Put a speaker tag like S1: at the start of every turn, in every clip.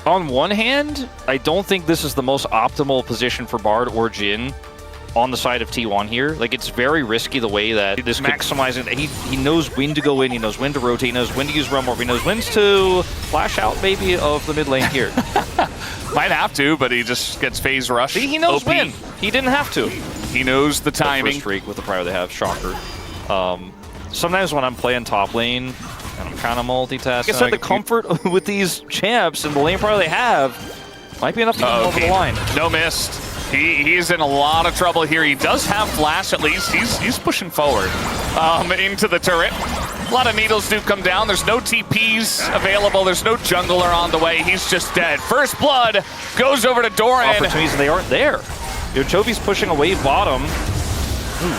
S1: on one hand, I don't think this is the most optimal position for Bard or Jhin on the side of T1 here. Like, it's very risky the way that this maximizing. He knows when to go in, he knows when to rotate, he knows when to use Realm Warp, he knows when to flash out maybe of the mid lane here.
S2: Might have to, but he just gets phase rush.
S1: He knows
S2: OP.
S1: when. He didn't have to.
S2: He knows the timing.
S1: First streak with the prior they have, shocker. Sometimes when I'm playing top lane, and I'm kind of multitasking, like I said, the comfort with these champs and the lane prior they have might be enough to get him over the line.
S2: No missed. He's in a lot of trouble here. He does have flash at least. He's pushing forward into the turret. A lot of needles do come down. There's no TPs available. There's no jungler on the way. He's just dead. First blood goes over to Doran.
S1: Opportunities, and they aren't there. Chovy's pushing a wave bottom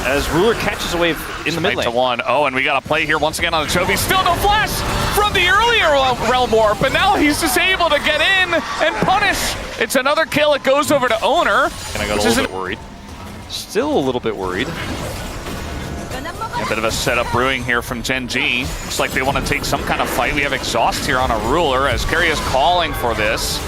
S1: as Ruler catches a wave in the mid lane.
S2: 1. Oh, and we got a play here once again on the Chovy. Still no flash from the earlier Realm Warp, but now he's just able to get in and punish. It's another kill. It goes over to Owner.
S1: And I got a little bit worried. Still a little bit worried.
S2: A bit of a setup brewing here from GenG. Looks like they want to take some kind of fight. We have Exhaust here on a Ruler as Keria is calling for this.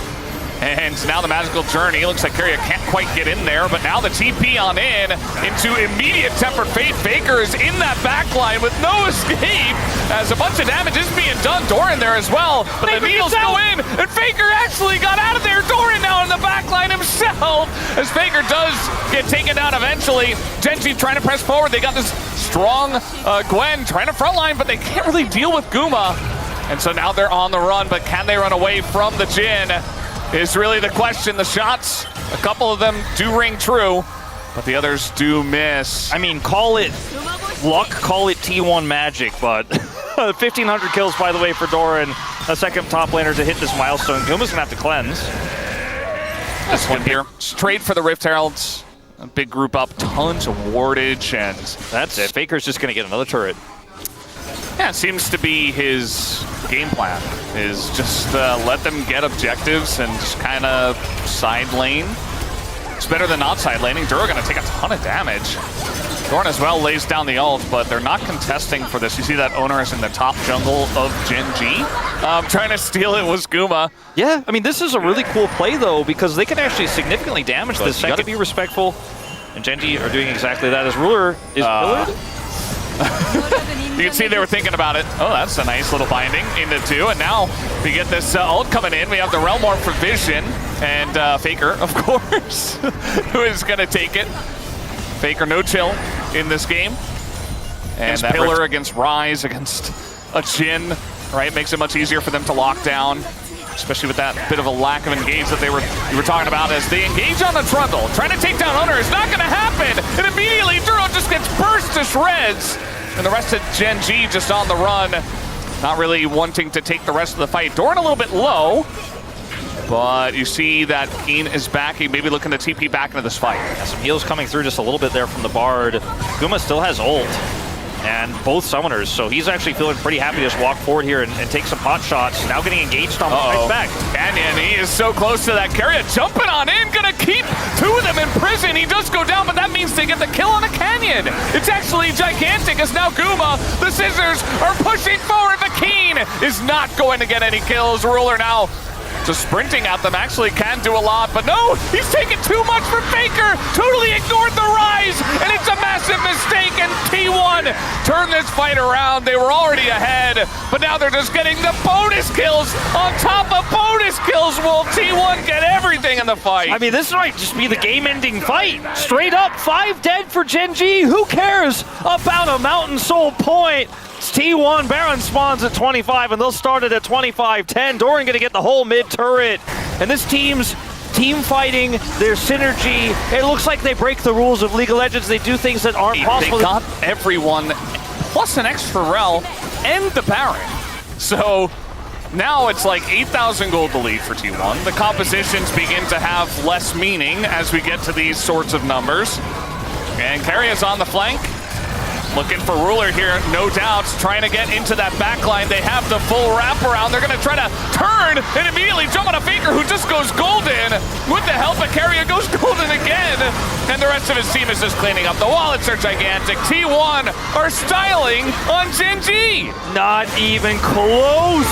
S2: And now the Magical Journey. Looks like Keria can't quite get in there, but now the TP on in into immediate Tempered Fate. Faker is in that backline with no escape as a bunch of damage is being done. Doran there as well, but the needles go in, and Faker actually got out of there. Doran now in the backline himself as Faker does get taken down eventually. GenG trying to press forward. They got this strong Gwen trying to frontline, but they can't really deal with Guma. And so now they're on the run, but can they run away from the Jhin? Is really the question. The shots, a couple of them do ring true, but the others do miss.
S1: I mean, call it luck, call it T1 magic, but 1,500 kills, by the way, for Doran, a second top laner to hit this milestone. Guma's gonna have to cleanse.
S2: This one here, straight for the Rift Heralds. A big group up, tons of wardage, and
S1: that's it. Faker's just gonna get another turret.
S2: Yeah, it seems to be his game plan, is just let them get objectives and just kind of side lane. It's better than not side laning. Dura going to take a ton of damage. Doran as well lays down the ult, but they're not contesting for this. You see that Owner is in the top jungle of GenG. Trying to steal it was Guma.
S1: Yeah, I mean, this is a really cool play, though, because they can actually significantly damage this. You got to be respectful, and GenG are doing exactly that as Ruler is pillared.
S2: You can see they were thinking about it. Oh, that's a nice little binding into 2. And now we get this ult coming in. We have the Realm Warp for Vision. And Faker, of course, who is going to take it. Faker no chill in this game. And that Pillar against Rise, against a Jhin, right? Makes it much easier for them to lock down. Especially with that bit of a lack of engage that you were talking about as they engage on the Trundle. Trying to take down Owner is not going to happen. And immediately Duro just gets burst to shreds. And the rest of GenG just on the run. Not really wanting to take the rest of the fight. Doran a little bit low. But you see that Keen is back. He may be looking to TP back into this fight.
S1: Yeah, some heals coming through just a little bit there from the Bard. Guma still has ult. And both summoners, so he's actually feeling pretty happy to just walk forward here and take some pot shots. Now getting engaged on the right back.
S2: Canyon, he is so close to that. Keria jumping on in, gonna keep 2 of them in prison. He does go down, but that means they get the kill on a Canyon. It's actually gigantic as now Guma, the Scissors are pushing forward. The Keen is not going to get any kills. Ruler now just sprinting at them, actually can do a lot, but no, he's taking too much for Faker. Totally ignored the Rise, and it's a massive mistake, and T1 turned this fight around. They were already ahead, but now they're just getting the bonus kills on top of bonus kills. Will T1 get everything in the fight?
S1: I mean, this might just be the game-ending fight. Straight up, 5 dead for GenG. Who cares about a Mountain Soul point? It's T1, Baron spawns at 25, and they'll start it at 25-10. Doran gonna get the whole mid turret. And this team's team fighting, their synergy, it looks like they break the rules of League of Legends. They do things that aren't possible.
S2: They got everyone, plus an extra rel, and the Baron. So now it's like 8,000 gold to lead for T1. The compositions begin to have less meaning as we get to these sorts of numbers. And Keria's on the flank. Looking for Ruler here, no doubts, trying to get into that backline. They have the full wraparound. They're gonna try to turn and immediately jump on a Faker who just goes golden. With the help of Keria, goes golden again. And the rest of his team is just cleaning up. The wallets are gigantic. T1 are styling on GenG.
S1: Not even close.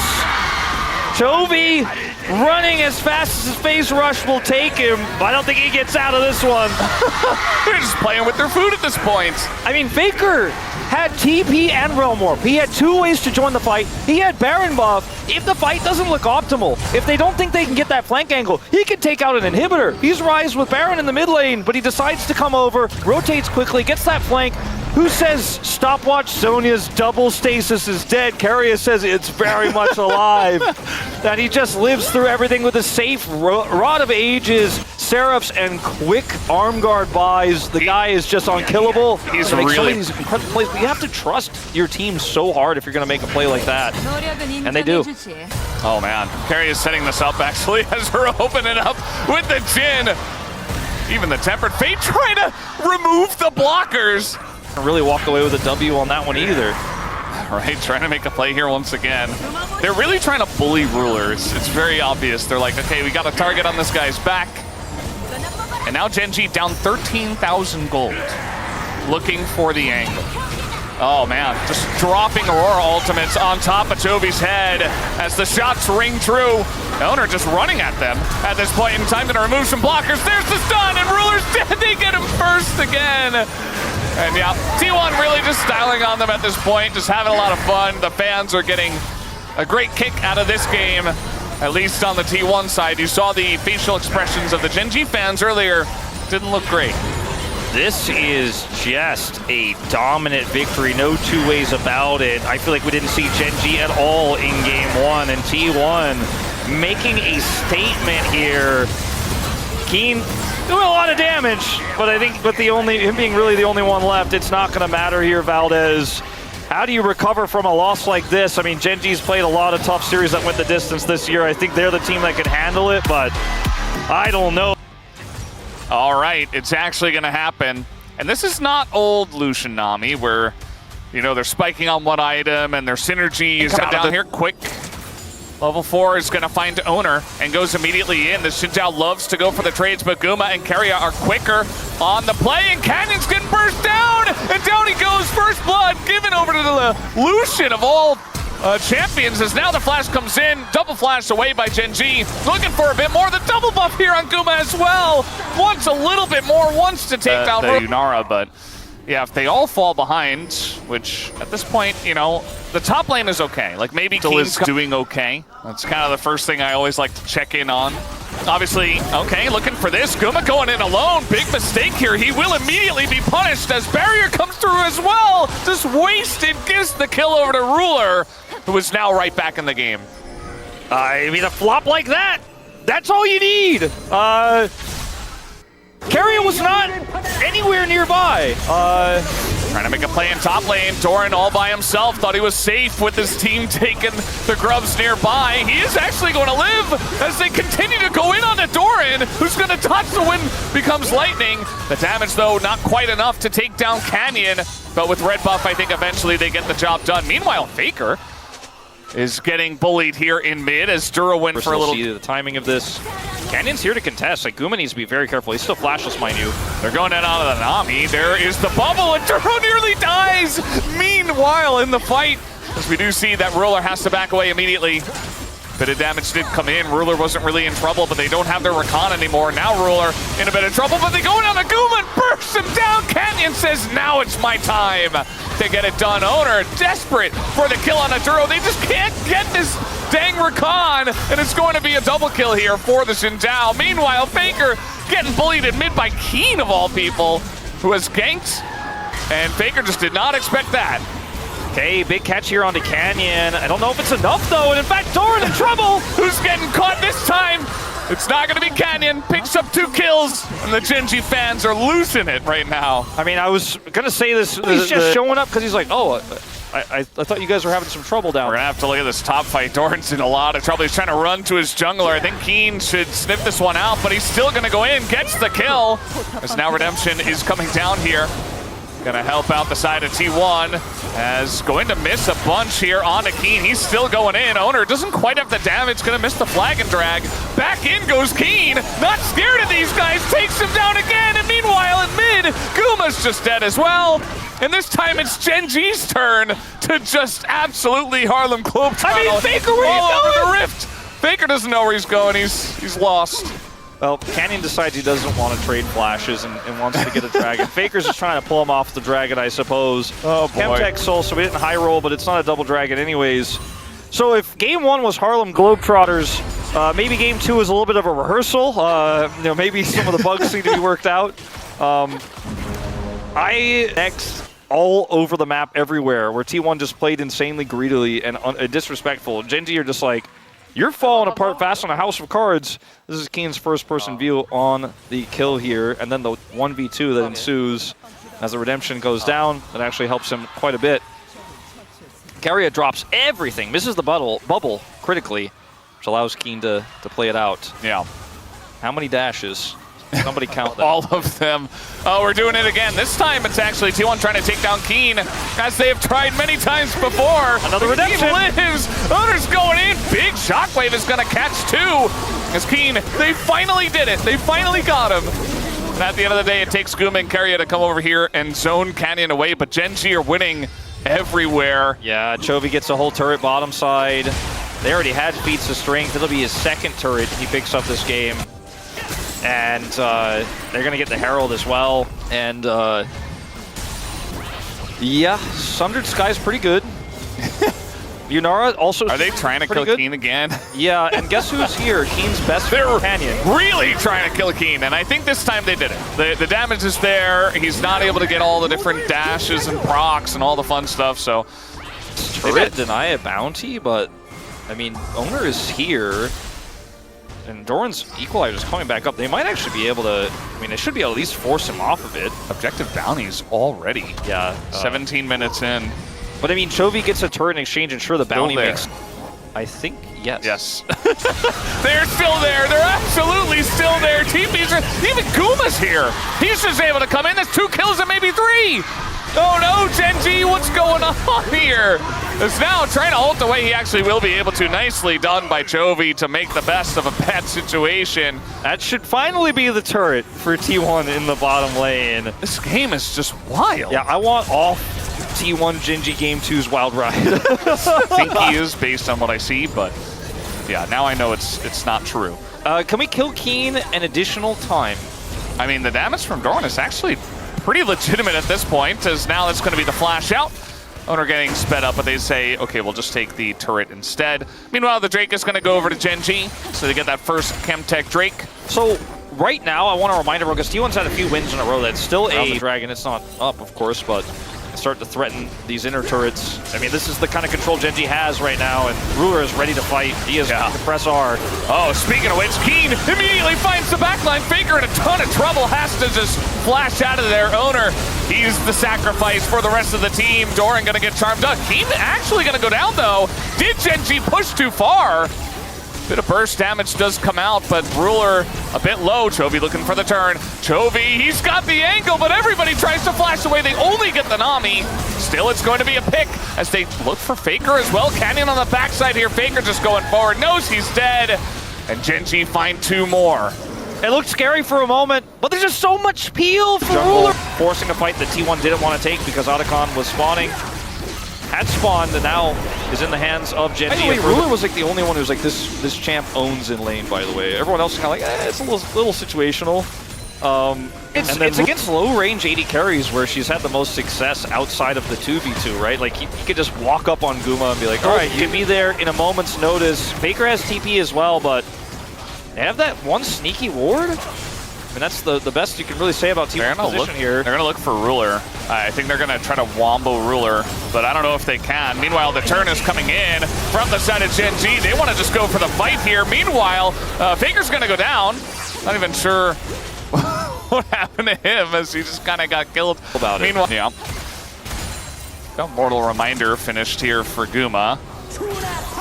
S1: Chovy running as fast as his phase rush will take him. I don't think he gets out of this one.
S2: They're just playing with their food at this point.
S1: I mean, Faker had TP and Realm Warp. He had 2 ways to join the fight. He had Baron buff. If the fight doesn't look optimal, if they don't think they can get that flank angle, he can take out an inhibitor. He's Rise with Baron in the mid lane, but he decides to come over, rotates quickly, gets that flank. Who says stopwatch Sonya's double stasis is dead? Keria says it's very much alive. That he just lives through everything with a safe Rod of Ages, Seraphs, and quick arm guard buys. The guy is just unkillable.
S2: He's
S1: to make some of
S2: really...
S1: these incredible plays. But you have to trust your team so hard if you're going to make a play like that. And they do.
S2: Oh man, Keria is setting this up actually as her open it up with the Jhin. Even the Tempered Fate trying to remove the blockers.
S1: Really walk away with a W on that one either.
S2: Right, trying to make a play here once again. They're really trying to bully rulers. It's very obvious. They're like, okay, we got a target on this guy's back. And now GenG down 13,000 gold. Looking for the angle. Oh man, just dropping Aurora ultimates on top of Chovy's head as the shots ring true. Owner just running at them at this point in time. Gonna remove some blockers. There's the stun, and rulers dead. They get him first again. And yeah, T1 really just styling on them at this point, just having a lot of fun. The fans are getting a great kick out of this game, at least on the T1 side. You saw the facial expressions of the GenG fans earlier. Didn't look great.
S1: This is just a dominant victory, no 2 ways about it. I feel like we didn't see GenG at all in game 1, and T1 making a statement here. Keen doing a lot of damage, but I think with him being really the only one left, it's not going to matter here, Valdez. How do you recover from a loss like this? I mean, GenG's played a lot of tough series that went the distance this year. I think they're the team that can handle it, but I don't know.
S2: All right, it's actually going to happen. And this is not old Lucian Nami, where, you know, they're spiking on one item and their synergy is out down here quick. Level 4 is going to find Owner and goes immediately in. The Xin Zhao loves to go for the trades, but Guma and Keria are quicker on the play, and Canyon's getting burst down, and down he goes. First blood given over to the Lucian of all champions, as now the flash comes in. Double flash away by GenG. Looking for a bit more. The double buff here on Guma as well. Wants a little bit more, wants to take down the Yunara, but yeah, if they all fall behind, which at this point, you know, the top lane is okay. Like maybe Keen's doing okay. That's kind of the first thing I always like to check in on. Obviously, okay, looking for this. Guma going in alone. Big mistake here. He will immediately be punished as Barrier comes through as well. Just wasted, gives the kill over to Ruler, who is now right back in the game.
S1: I mean, a flop like that, that's all you need. Keria was not anywhere nearby.
S2: Trying to make a play in top lane. Doran all by himself. Thought he was safe with his team taking the grubs nearby. He is actually going to live as they continue to go in on the Doran, who's going to touch the wind, becomes lightning. The damage, though, not quite enough to take down Canyon. But with red buff, I think eventually they get the job done. Meanwhile, Faker is getting bullied here in mid as Dura went for a little...
S1: The timing of this. Canyon's here to contest. Like, Guma needs to be very careful. He's still flashless, mind you.
S2: They're going in on the Nami. There is the bubble, and Dura nearly dies. Meanwhile, in the fight, as we do see that Ruler has to back away immediately. Bit of damage did come in. Ruler wasn't really in trouble, but they don't have their Recon anymore. Now Ruler in a bit of trouble, but they go down to Guma and burst him down. Canyon says, now it's my time to get it done. Owner desperate for the kill on Aduro. They just can't get this dang Recon, and it's going to be a double kill here for the Xin Zhao. Meanwhile, Faker getting bullied in mid by Keen, of all people, who has ganked, and Faker just did not expect that.
S1: Okay, big catch here onto Canyon. I don't know if it's enough, though, and in fact, Doran in trouble.
S2: Who's getting caught this time? It's not going to be Canyon. Picks up 2 kills, and the GenG fans are losing it right now.
S1: I mean, I was going to say this. He's just showing up because he's like, oh, I thought you guys were having some trouble down.
S2: We're going to have to look at this top fight. Doran's in a lot of trouble. He's trying to run to his jungler. I think Keen should sniff this one out, but he's still going to go in, gets the kill. As now Redemption is coming down here. Going to help out the side of T1 as going to miss a bunch here on Keen. He's still going in. Owner doesn't quite have the damage. Going to miss the flag and drag. Back in goes Keen. Not scared of these guys. Takes him down again. And meanwhile in mid, Guma's just dead as well. And this time it's GenG's turn to just absolutely Harlem Globetrotter.
S1: I mean, Faker, where are you going?
S2: Over the rift. Faker doesn't know where he's going. He's lost.
S1: Well, Canyon decides he doesn't want to trade flashes and wants to get a dragon. Faker's just trying to pull him off the dragon, I suppose.
S2: Oh, boy.
S1: Chemtech Soul, so we didn't high roll, but it's not a double dragon anyways. So if game 1 was Harlem Globetrotters, maybe game 2 is a little bit of a rehearsal. Maybe some of the bugs need to be worked out. Next all over the map everywhere, where T1 just played insanely greedily and disrespectful. GenG are just like, you're falling apart fast on a house of cards. This is Keen's first-person view on the kill here, and then the 1v2 that ensues as the redemption goes down. That actually helps him quite a bit. Keria drops everything, misses the bubble critically, which allows Keen to play it out.
S2: Yeah.
S1: How many dashes? Somebody count them.
S2: All of them. Oh, we're doing it again. This time it's actually T1 trying to take down Keen, as they have tried many times before.
S1: Another redemption.
S2: Keen lives. Owner's going in. Big shockwave is going to catch 2. As Keen, they finally did it. They finally got him. And at the end of the day, it takes Guma and Keria to come over here and zone Canyon away, but GenG are winning everywhere.
S1: Yeah, Chovy gets a whole turret bottom side. They already had feats of strength. It'll be his second turret he picks up this game. And they're going to get the Herald as well. And yeah, Sundered Sky's pretty good. Yunara also.
S2: Are they trying to kill
S1: good.
S2: Keen again?
S1: Yeah, and guess who's here? Keen's best friend, Canyon.
S2: Really trying to kill Keen, and I think this time they did it. The damage is there. He's not able to get all the different dashes and procs and all the fun stuff, so.
S1: Turret deny a bounty, but I mean, Owner is here. And Doran's Equalizer's coming back up. They might actually be able to, I mean, they should be able to at least force him off of it.
S2: Objective bounties already.
S1: Yeah.
S2: 17 minutes in.
S1: But I mean, Chovy gets a turret in exchange, and sure, the bounty makes, I think, yes.
S2: Yes. They're still there. They're absolutely still there. TP's are, even Guma's here. He's just able to come in. That's 2 kills and maybe 3. Oh no, GenG, what's going on here? It's now trying to ult away. He actually will be able to. Nicely done by Chovy to make the best of a bad situation.
S1: That should finally be the turret for T1 in the bottom lane.
S2: This game is just wild.
S1: Yeah, I want off T1 GenG Game 2's wild ride.
S2: I think he is based on what I see, but yeah, now I know it's not true.
S1: Can we kill Keen an additional time?
S2: I mean, the damage from Doran is actually pretty legitimate at this point, as now it's going to be the flash out. Owner getting sped up, but they say, okay, we'll just take the turret instead. Meanwhile, the Drake is going to go over to GenG, so they get that first Chemtech Drake.
S1: So right now, I want to remind everyone, because T1's had a few wins in a row. That's still a dragon. It's not up, of course, but start to threaten these inner turrets. I mean, this is the kind of control GenG has right now, and Ruler is ready to fight. He is going to press R.
S2: Oh, speaking of which, Keen immediately finds the backline. Faker in a ton of trouble, has to just flash out of their Owner. He's the sacrifice for the rest of the team. Doran going to get charmed up. Keen actually going to go down, though. Did GenG push too far? Bit of burst damage does come out, but Ruler a bit low. Chovy looking for the turn. Chovy, he's got the angle, but everybody tries to flash away. They only get the Nami. Still, it's going to be a pick as they look for Faker as well. Canyon on the backside here. Faker just going forward. Knows he's dead. And GenG find 2 more.
S1: It looked scary for a moment, but there's just so much peel for Ruler. Forcing a fight that T1 didn't want to take because Otacon was spawning. Had spawned and now is in the hands of GenG. By the way, Ruler was like the only one who's like, this champ owns in lane, by the way. Everyone else is kind of like, it's a little situational. It's against low range AD carries where she's had the most success outside of the 2v2, right? Like he could just walk up on Guma and be like, all right, you can be there in a moment's notice. Faker has TP as well, but they have that one sneaky ward. I mean, that's the best you can really say about T1's position here.
S2: They're going to look for Ruler. I think they're going to try to wombo Ruler, but I don't know if they can. Meanwhile, the turn is coming in from the side of GenG. They want to just go for the fight here. Meanwhile, Faker's going to go down. Not even sure what happened to him as he just kind of got killed. Meanwhile, yeah. Got Mortal Reminder finished here for Guma.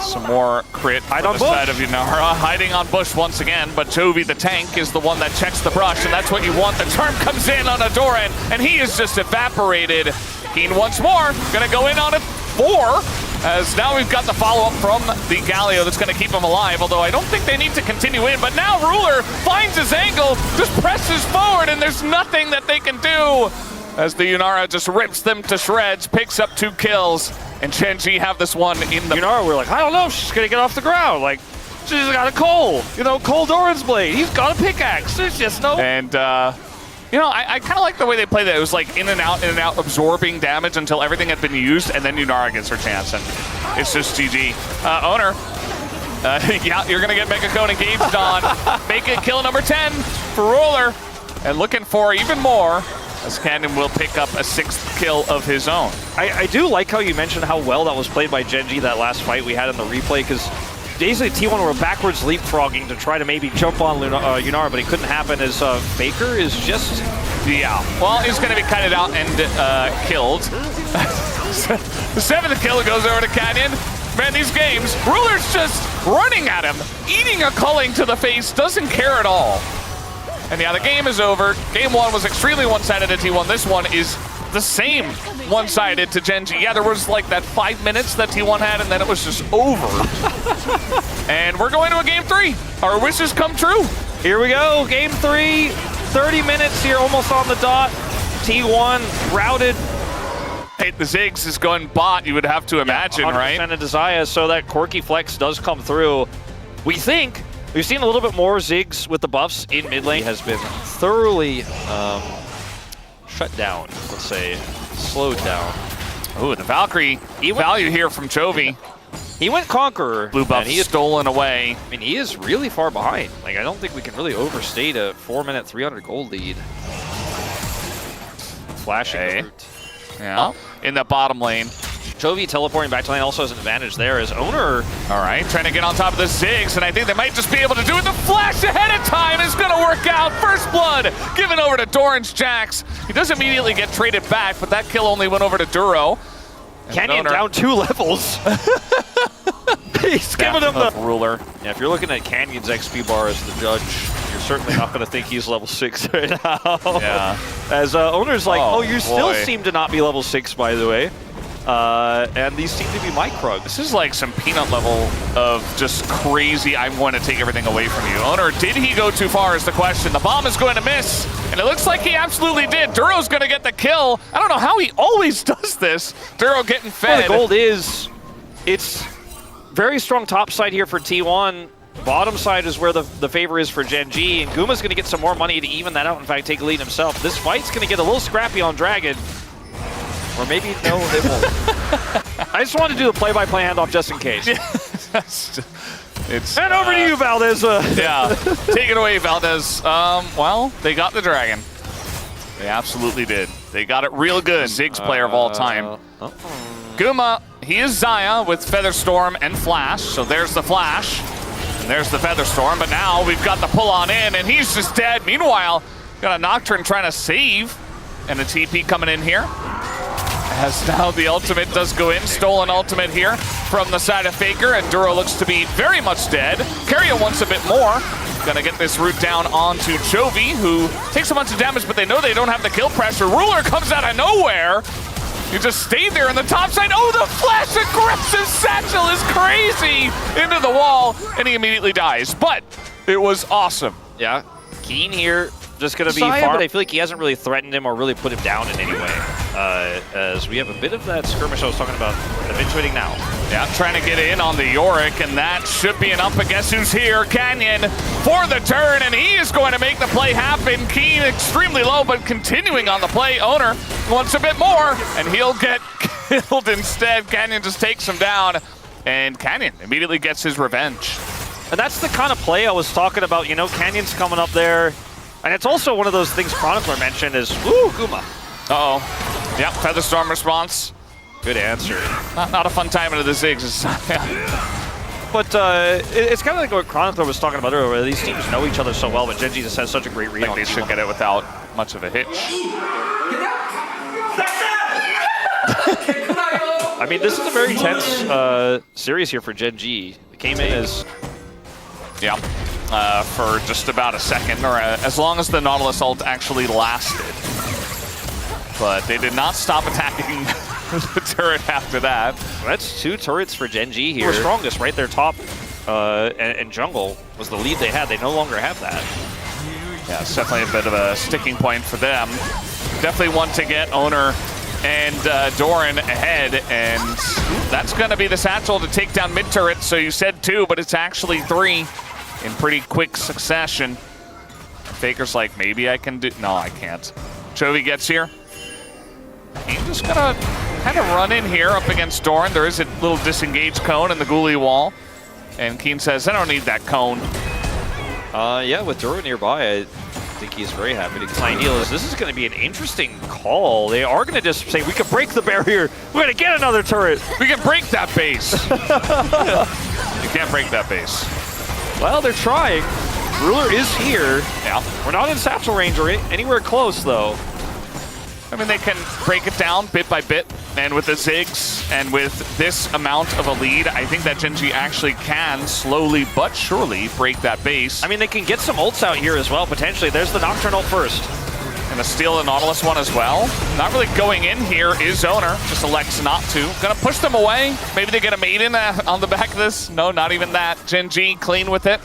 S2: Some more crit on the side of Yunara, hiding on bush once again, but Chovy the tank is the one that checks the brush, and that's what you want. The charm comes in on Adoran, and he is just evaporated. Keen once more, gonna go in on it 4, as now we've got the follow-up from the Galio that's gonna keep him alive, although I don't think they need to continue in, but now Ruler finds his angle, just presses forward, and there's nothing that they can do, as the Yunara just rips them to shreds, picks up 2 kills. And GenG have this one in the...
S1: Yunara, we're like, I don't know, she's going to get off the ground. Like, She's got a Cole. You know, Cole Doran's blade. He's got a pickaxe. There's just no...
S2: And, you know, I kind of like the way they play that. It was like in and out, absorbing damage until everything had been used, and then Yunara gets her chance, and it's just GG. Owner, yeah, you're going to get Mega Cone engaged on. Make it kill number 10 for Roller, and looking for even more, as Canyon will pick up a 6th kill of his own.
S1: I do like how you mentioned how well that was played by GenG, that last fight we had in the replay, because basically T1 were backwards leapfrogging to try to maybe jump on Yunara, but it couldn't happen as Faker is just...
S2: Yeah, well, he's going to be kited out and killed. The 7th kill goes over to Canyon. Man, these games, Ruler's just running at him, eating a culling to the face, doesn't care at all. And yeah, the game is over. Game 1 was extremely one-sided to T1. This one is the same one-sided to GenG. Yeah, there was like that 5 minutes that T1 had, and then it was just over. And we're going to a game 3. Our wishes come true.
S1: Here we go, game 3. 30 minutes here, almost on the dot. T1 routed.
S2: Hey, the Ziggs is going bot, you would have to imagine, 100% right?
S1: 100% of Desire, so that quirky flex does come through. We think we've seen a little bit more Ziggs with the buffs in mid lane. Has been thoroughly shut down, let's say, slowed down.
S2: Ooh, the Valkyrie value here from Chovy.
S1: He went Conqueror.
S2: Blue buff stolen away.
S1: I mean, he is really far behind. Like, I don't think we can really overstate a 4-minute 300 gold lead. Flashing.
S2: Yeah, in the bottom lane.
S1: Chovy teleporting back to lane also has an advantage there as Owner.
S2: All right, trying to get on top of the Ziggs, and I think they might just be able to do it. The flash ahead of time is going to work out. First blood given over to Doran's Jax. He does immediately get traded back, but that kill only went over to Duro.
S1: Canyon down 2 levels. He's giving him the
S2: ruler.
S1: Yeah, if you're looking at Canyon's XP bar as the judge, you're certainly not going to think he's level 6 right now.
S2: Yeah.
S1: As Owner's like, oh, you
S2: boy.
S1: still seem to not be level 6, by the way. And these seem to be my Krugs.
S2: This is like some peanut level of just crazy, I'm going to take everything away from you. Owner, did he go too far is the question. The bomb is going to miss, and it looks like he absolutely did. Duro's going to get the kill. I don't know how he always does this. Duro getting fed.
S1: Well, the gold is, it's very strong top side here for T1. Bottom side is where the favor is for GenG, and Guma's going to get some more money to even that out, in fact, take a lead himself. This fight's going to get a little scrappy on Dragon. Or maybe, no, it won't. I just want to do the play-by-play handoff just in case. And over to you, Valdez.
S2: Yeah, take it away, Valdez. Well, they got the Dragon. They absolutely did. They got it real good. Ziggs player of all time. Guma, he is Zaya with Featherstorm and Flash. So there's the Flash. And there's the Featherstorm. But now we've got the pull on in, and he's just dead. Meanwhile, got a Nocturne trying to save. And a TP coming in here. As now the ultimate does go in. Stolen ultimate here from the side of Faker, and Duro looks to be very much dead. Keria wants a bit more. Gonna get this route down onto Chovy, who takes a bunch of damage, but they know they don't have the kill pressure. Ruler comes out of nowhere. You just stayed there in the top side. Oh, the flash aggressive satchel is crazy into the wall, and he immediately dies. But it was awesome.
S1: Yeah, Keen here. Just going to be far, but I feel like he hasn't really threatened him or really put him down in any way. As we have a bit of that skirmish I was talking about eventuating now.
S2: Yeah, trying to get in on the Yorick, and that should be enough. But guess who's here? Canyon for the turn, and he is going to make the play happen. Keen extremely low, but continuing on the play. Owner wants a bit more, and he'll get killed instead. Canyon just takes him down, and Canyon immediately gets his revenge.
S1: And that's the kind of play I was talking about. You know, Canyon's coming up there. And it's also one of those things Chronicler mentioned is, ooh, Guma.
S2: Uh-oh. Yep, Featherstorm response.
S1: Good answer.
S2: Not a fun time into the Ziggs.
S1: But it's kind of like what Chronicler was talking about earlier. These teams know each other so well, but GenG just has such a great read on
S2: they should get it without much of a hitch.
S1: I mean, this is a very tense series here for GenG. It came in as...
S2: Yeah. For just about a second, or as long as the Nautilus ult actually lasted. But they did not stop attacking the turret after that.
S1: Well, that's 2 turrets for GenG here. We're strongest, right? Their top and jungle was the lead they had. They no longer have that.
S2: Yeah, it's definitely a bit of a sticking point for them. Definitely want to get Owner and Doran ahead, and that's going to be the satchel to take down mid turret. So you said 2, but it's actually 3 in pretty quick succession. Faker's like, maybe I can do... No, I can't. Chovy gets here. He's just going to kind of run in here up against Doran. There is a little disengaged cone in the ghoulie wall. And Keen says, I don't need that cone.
S1: Yeah, with Doran nearby, I think he's very happy to get ideal. This is going to be an interesting call. They are going to just say, we can break the barrier. We're going to get another turret.
S2: We can break that base. You can't break that base.
S1: Well, they're trying. Ruler is here.
S2: Yeah.
S1: We're not in satchel range or anywhere close, though.
S2: I mean, they can break it down bit by bit, and with the Ziggs and with this amount of a lead, I think that GenG actually can slowly but surely break that base.
S1: I mean, they can get some ults out here as well, potentially. There's the Nocturne ult first.
S2: And a steal the Nautilus one as well. Not really going in here is Owner, just elects not to. Gonna push them away. Maybe they get a maiden on the back of this. No, not even that. GenG clean with it.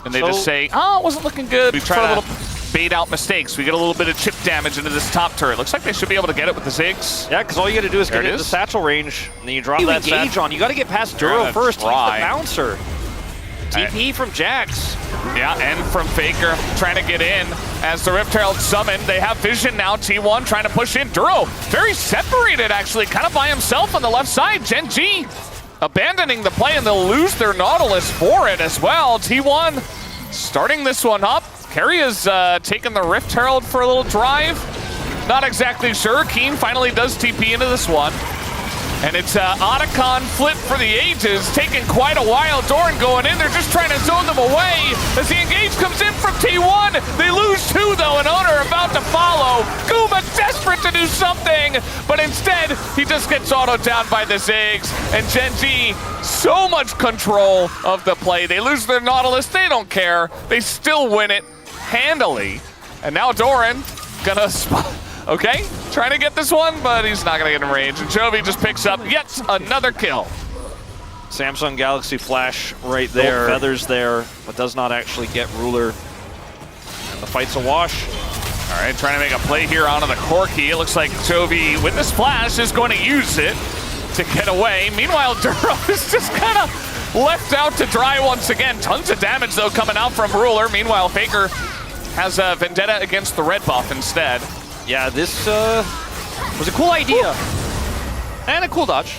S2: And they just say, oh, it wasn't looking good. We try to bait out mistakes. We get a little bit of chip damage into this top turret. Looks like they should be able to get it with the Ziggs.
S1: Yeah, because all you got to do is get into satchel range, and then you drop that engage on. You got to get past Duro first. He's the bouncer. TP from Jax.
S2: Yeah, and from Faker trying to get in. As the Rift Herald summoned, they have vision now. T1 trying to push in. Duro very separated, actually, kind of by himself on the left side. GenG abandoning the play, and they'll lose their Nautilus for it as well. T1 starting this one up. Carry is taking the Rift Herald for a little drive. Not exactly sure. Keen finally does TP into this one. And it's Otacon flip for the ages, taking quite a while. Doran going in, they're just trying to zone them away. As the engage comes in from T1, they lose 2 though, and Owner about to follow. Guma desperate to do something, but instead, he just gets autoed down by the Ziggs. And GenG, so much control of the play. They lose their Nautilus, they don't care. They still win it handily. And now Doran gonna spot. Okay, trying to get this one, but he's not going to get in range. And Chovy just picks up yet another kill.
S1: Samsung Galaxy Flash right there. Feathers there, but does not actually get Ruler. And the fight's a wash.
S2: All right, trying to make a play here onto the Corki. It looks like Chovy, with this flash, is going to use it to get away. Meanwhile, Duro is just kind of left out to dry once again. Tons of damage, though, coming out from Ruler. Meanwhile, Faker has a vendetta against the red buff instead.
S1: Yeah, this was a cool idea. And a cool dodge.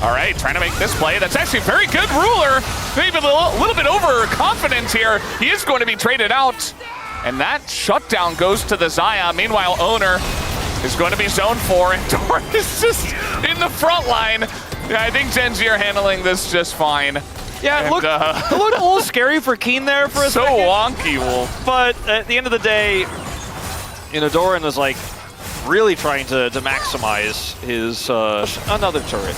S2: All right, trying to make this play. That's actually very good. Ruler, maybe a little bit overconfident here. He is going to be traded out. And that shutdown goes to the Xayah. Meanwhile, Owner is going to be zone 4, and Doran is just in the front line. Yeah, I think GenG are handling this just fine.
S1: Yeah, it looked a little scary for Keen there for a second.
S2: So wonky, Wolf.
S1: But at the end of the day, you know, Doran was like really trying to maximize his another turret.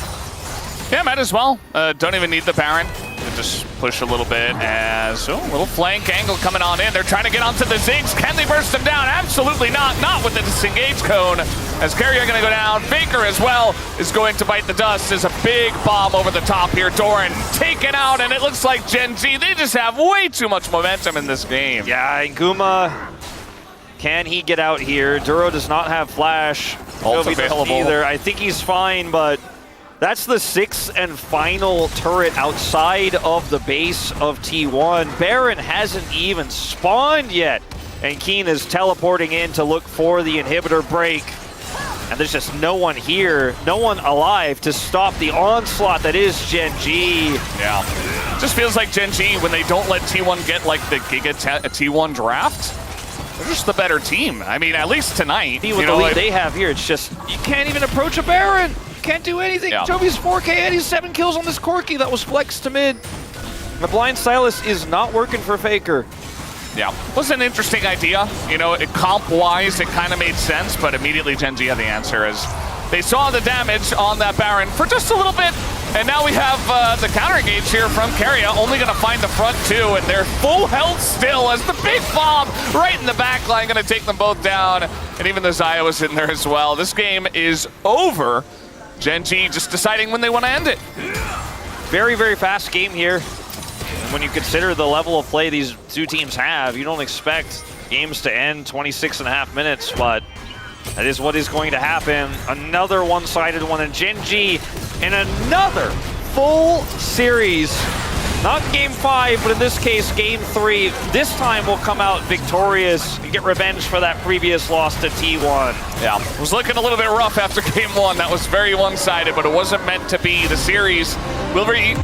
S2: Yeah, might as well. Don't even need the Baron. Just push a little bit as a little flank angle coming on in. They're trying to get onto the Ziggs. Can they burst them down? Absolutely not. Not with the disengage cone. As Carrier going to go down. Faker as well is going to bite the dust. There's a big bomb over the top here. Doran taken out, and it looks like GenG, they just have way too much momentum in this game.
S1: Yeah, and Guma, can he get out here? Duro does not have flash.
S2: Ult available.
S1: Either. I think he's fine, but that's the 6th and final turret outside of the base of T1. Baron hasn't even spawned yet, and Keen is teleporting in to look for the inhibitor break. And there's just no one here, no one alive to stop the onslaught that is GenG.
S2: Yeah, just feels like GenG, when they don't let T1 get like the Giga T1 draft, they're just the better team. I mean, at least tonight.
S1: With the lead they have here, it's just, you can't even approach a Baron. Can't do anything. Yeah. Chovy's 4K and he's 7 kills on this Corki that was flexed to mid. The blind Silas is not working for Faker.
S2: Yeah, was an interesting idea. You know, comp-wise, it kind of made sense, but immediately GenG had the answer as they saw the damage on that Baron for just a little bit. And now we have the counter engage here from Carrier, only going to find the front 2, and they're full health still as the big bomb right in the back line going to take them both down. And even the Xayah was in there as well. This game is over. GenG just deciding when they want to end it.
S1: Very, very fast game here. And when you consider the level of play these two teams have, you don't expect games to end, 26.5 minutes, but that is what is going to happen. Another one-sided one, and GenG in another full series. Not game 5, but in this case, game 3. This time will come out victorious and get revenge for that previous loss to T1.
S2: Yeah, it was looking a little bit rough after game 1. That was very one-sided, but it wasn't meant to be. The series will be